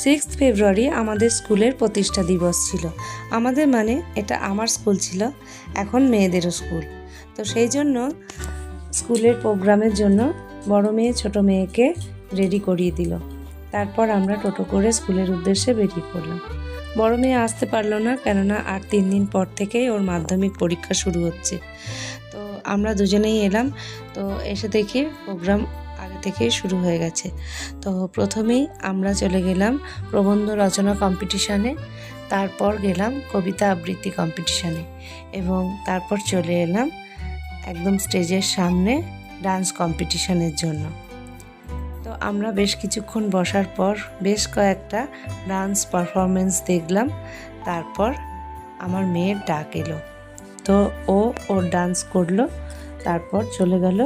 6 ফেব্রুয়ারি আমাদের স্কুলের প্রতিষ্ঠা দিবস ছিল। আমাদের মানে এটা আমার স্কুল ছিল, এখন মেয়েদেরও স্কুল। তো সেই জন্য স্কুলের প্রোগ্রামের জন্য বড় মেয়ে ছোট মেয়েকে রেডি করিয়ে দিল। তারপর আমরা টোটো করে স্কুলের উদ্দেশ্যে বেরিয়ে পড়লাম। বড় মেয়ে আসতে পারলো না, কেননা আর 3 দিন পর থেকেই ওর মাধ্যমিক পরীক্ষা শুরু হচ্ছে। তো আমরা দুজনেই এলাম। তো এসে দেখি প্রোগ্রাম আগে থেকেই শুরু হয়ে গেছে। তো প্রথমেই আমরা চলে গেলাম প্রবন্ধ রচনা কম্পিটিশানে, তারপর গেলাম কবিতা আবৃত্তি কম্পিটিশানে এবং তারপর চলে এলাম একদম স্টেজের সামনে ডান্স কম্পিটিশানের জন্য। তো আমরা বেশ কিছুক্ষণ বসার পর বেশ কয়েকটা ডান্স পারফরমেন্স দেখলাম। তারপর আমার মেয়ের ডাক এলো, তো ওর ডান্স করলো। তারপর চলে গেল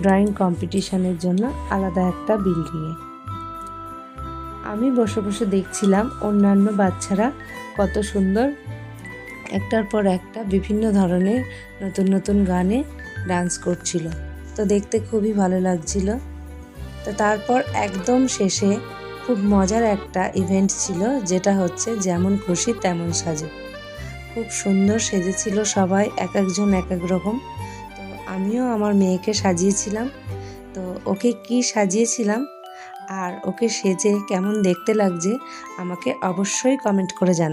ড্রয়িং কম্পিটিশানের জন্য আলাদা একটা বিল্ডিংয়ে। আমি বসে বসে দেখছিলাম অন্যান্য বাচ্চারা কত সুন্দর একটার পর একটা বিভিন্ন ধরনের নতুন নতুন গানে ডান্স করছিল। তো দেখতে খুবই ভালো লাগছিল। তো তারপর একদম শেষে খুব মজার একটা ইভেন্ট ছিল, যেটা হচ্ছে যেমন খুশি তেমন সাজো। খুব সুন্দর সেজেছিল সবাই, এক একজন এক এক রকম। তো আমিও আমার মেয়েকে সাজিয়েছিলাম। তো ওকে কি সাজিয়েছিলাম আর ওকে সেজে কেমন দেখতে লাগছে আমাকে অবশ্যই কমেন্ট করে জানাবেন।